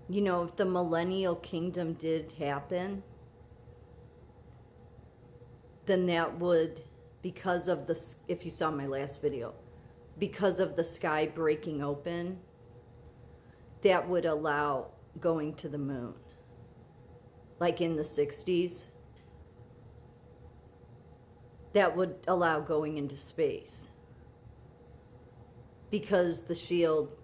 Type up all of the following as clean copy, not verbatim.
You know, if the millennial kingdom did happen, then that would, because of the, if you saw my last video, because of the sky breaking open, that would allow going to the moon. Like in the 60s, that would allow going into space. Because the shield,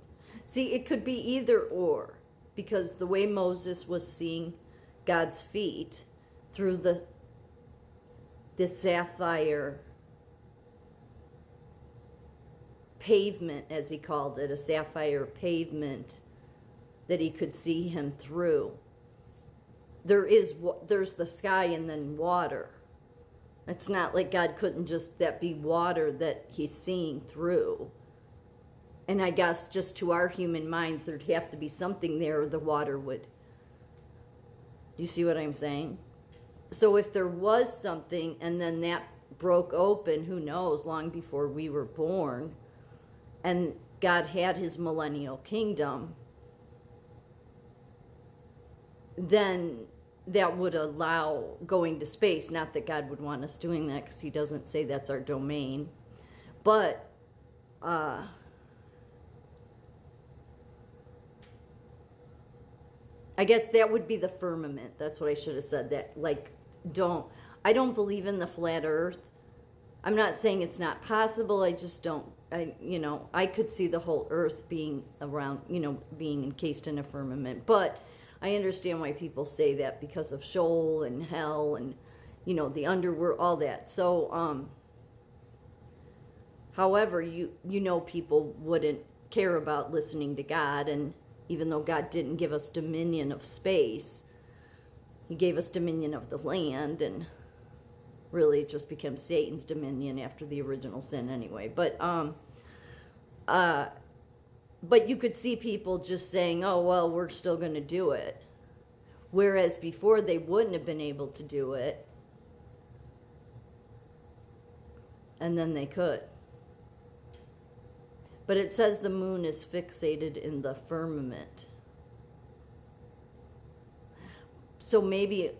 see, it could be either or. Because the way Moses was seeing God's feet through the sapphire pavement, as he called it, a sapphire pavement that he could see him through. There's the sky and then water. It's not like God couldn't just that be water that he's seeing through. And I guess just to our human minds, there'd have to be something there, or the water would. Do you see what I'm saying? So if there was something and then that broke open, who knows, long before we were born, and God had his millennial kingdom, then that would allow going to space. Not that God would want us doing that, because he doesn't say that's our domain. But I guess that would be the firmament. That's what I should have said. That, like, I don't believe in the flat earth. I'm not saying it's not possible. I just don't, I could see the whole earth being around, being encased in a firmament. But I understand why people say that, because of Sheol and hell and, the underworld, all that. So, however, people wouldn't care about listening to God. And even though God didn't give us dominion of space, he gave us dominion of the land, and really it just became Satan's dominion after the original sin anyway. But you could see people just saying, oh, well, we're still going to do it. Whereas before they wouldn't have been able to do it. And then they could. But it says the moon is fixated in the firmament. So maybe,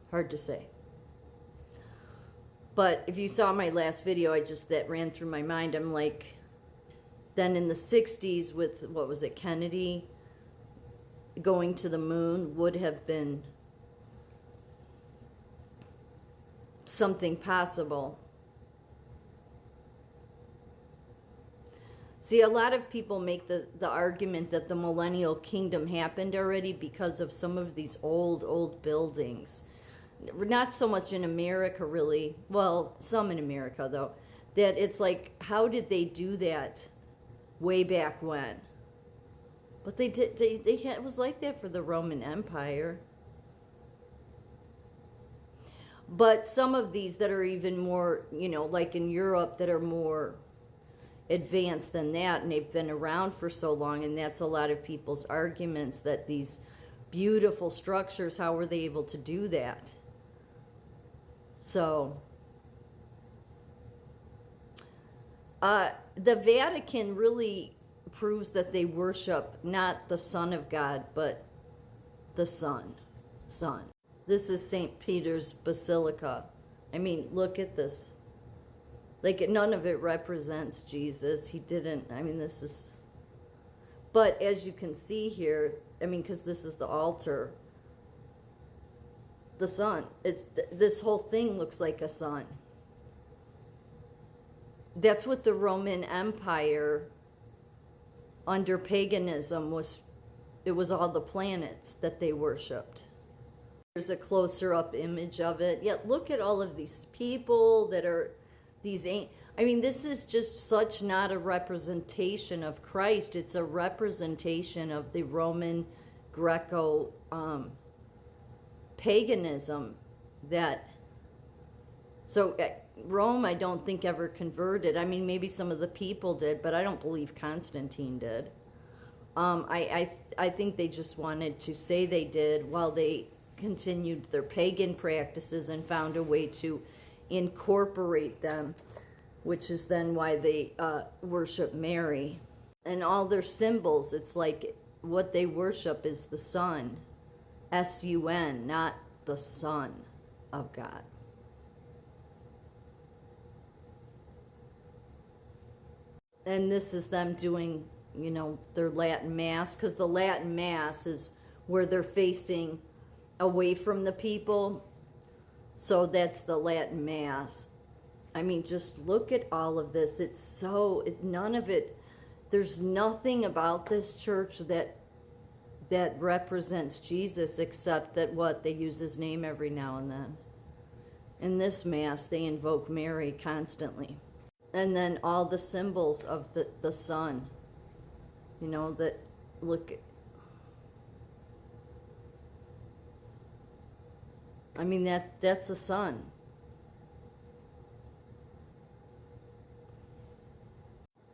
hard to say. But if you saw my last video, that ran through my mind. I'm like, then in the 60s with, what was it, Kennedy going to the moon would have been something possible. See, a lot of people make the argument that the millennial kingdom happened already because of some of these old buildings. Not so much in America, really. Well, some in America, though. That it's like, how did they do that way back when? But they did. It was like that for the Roman Empire. But some of these that are even more, like in Europe, that are more advanced than that, and they've been around for so long, and that's a lot of people's arguments, that these beautiful structures, how were they able to do that? So the Vatican really proves that they worship not the Son of God, but the Son. This is St. Peter's Basilica. I mean, look at this. Like, none of it represents Jesus. He didn't, this is, but as you can see here, because this is the altar, the sun, this whole thing looks like a sun. That's what the Roman Empire under paganism was. It was all the planets that they worshipped. There's a closer up image of it. Yet look at all of these people that are, this is just such not a representation of Christ. It's a representation of the Roman Greco paganism so Rome, I don't think, ever converted. Maybe some of the people did, but I don't believe Constantine did. I think they just wanted to say they did while they continued their pagan practices and found a way to incorporate them, which is then why they worship Mary. And all their symbols, it's like what they worship is the sun. S-U-N, not the Son of God. And this is them doing, you know, their Latin Mass, because the Latin Mass is where they're facing away from the people. So that's the Latin Mass. I mean, just look at all of this. It's so, none of it, there's nothing about this church that represents Jesus, except that what? They use his name every now and then. In this Mass, they invoke Mary constantly. And then all the symbols of the sun, you know, that look, I mean, that's a sun.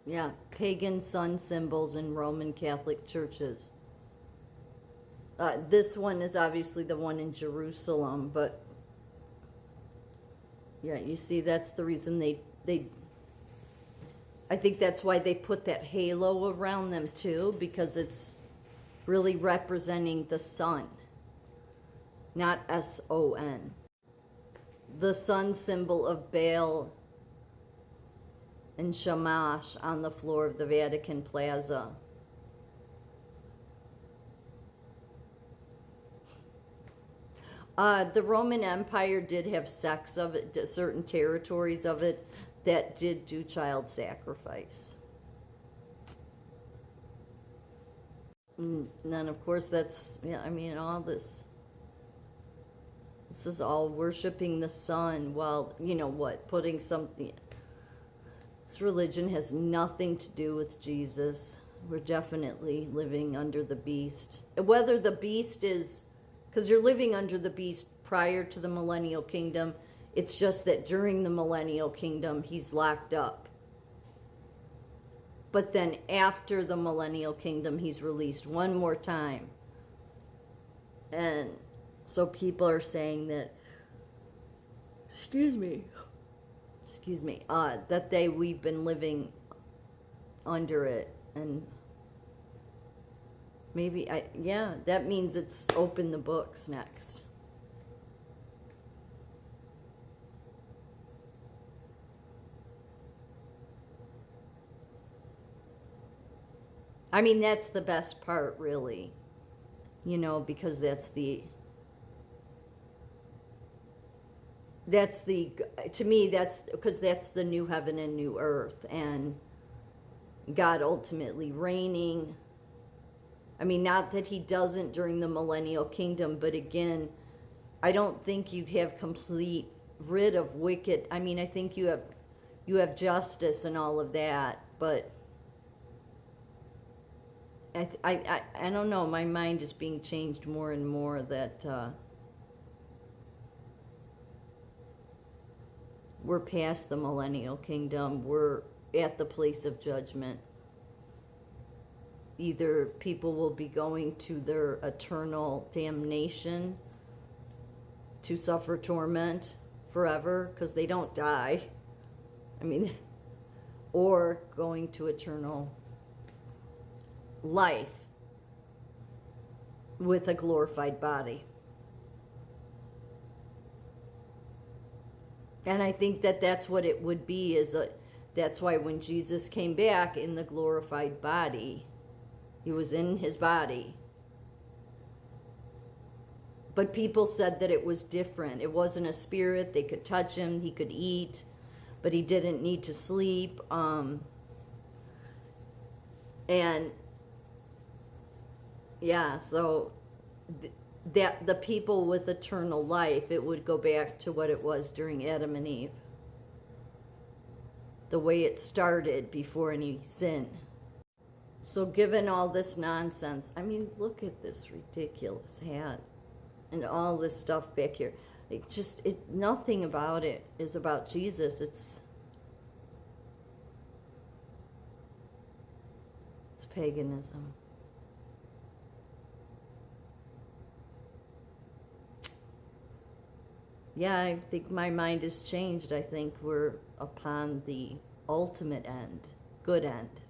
Yeah, pagan sun symbols in Roman Catholic churches. This one is obviously the one in Jerusalem, but yeah, you see, that's the reason they I think that's why they put that halo around them too, because it's really representing the sun, not S-O-N. The sun symbol of Baal and Shamash on the floor of the Vatican Plaza. The Roman Empire did have sects of it, certain territories of it, that did do child sacrifice. And then, of course, that's, yeah, I mean, all this is all worshiping the sun while, you know what, putting something, this religion has nothing to do with Jesus. We're definitely living under the beast. Whether the beast is, because you're living under the beast prior to the millennial kingdom, it's just that during the millennial kingdom, he's locked up. But then after the millennial kingdom, he's released one more time. And so people are saying that, excuse me, that we've been living under it. And maybe, yeah, that means it's open the books next. I mean, that's the best part, really, you know, because to me, that's because that's the new heaven and new earth, and God ultimately reigning. I mean, not that he doesn't during the millennial kingdom, but again, I don't think you have complete rid of wicked. I mean, I think you have justice and all of that, but I don't know, my mind is being changed more and more that we're past the millennial kingdom. We're at the place of judgment. Either people will be going to their eternal damnation to suffer torment forever because they don't die. I mean, or going to eternal life with a glorified body. And I think that that's what it would be, that's why when Jesus came back in the glorified body, he was in his body. But people said that it was different. It wasn't a spirit. They could touch him. He could eat, but he didn't need to sleep. And yeah, so that the people with eternal life, it would go back to what it was during Adam and Eve. The way it started before any sin. So given all this nonsense, I mean, look at this ridiculous hat and all this stuff back here. Nothing about it is about Jesus. It's paganism. Yeah, I think my mind has changed. I think we're upon the ultimate end, good end.